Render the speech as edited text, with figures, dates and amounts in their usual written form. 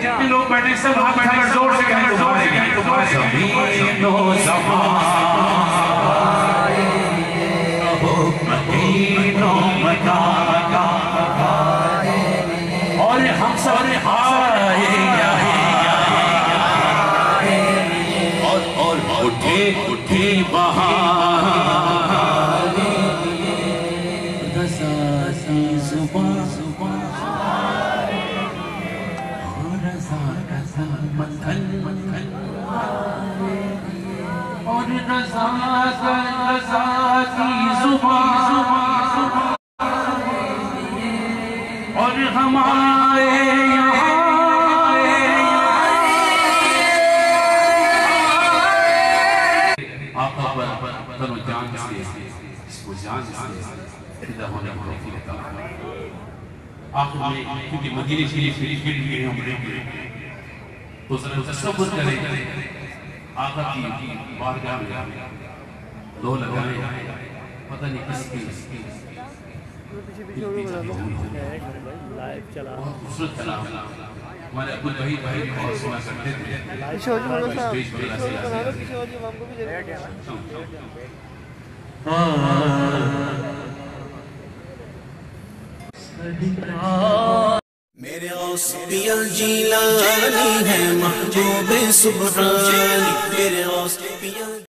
جتنے لوگ بیٹھے سب ہاتھ اٹھا کر زور سے کہیں زمین و زمان مدین و مکان اور ہم سب اور اٹھے بہار رضا سی زبان رضا متھن اور رضا کی زبان اور ہمارے یہاں آقا پر تن و جان سے اس کو جان سے فدا ہونے کو دیتا آخر میں کیونکہ مدینہ شریف گر گئے ہم تو ذرا تصور کریں آقا کی بارگاہ میں دو لگائیں پتہ نہیں کس کی بہت خوبصورت کلام ہمارے ابو البہی بھائی بھی بہت سنا کرتے تھے میرے غوث پی الجیلانی ہے محبوب سبحانی میرے غوث پی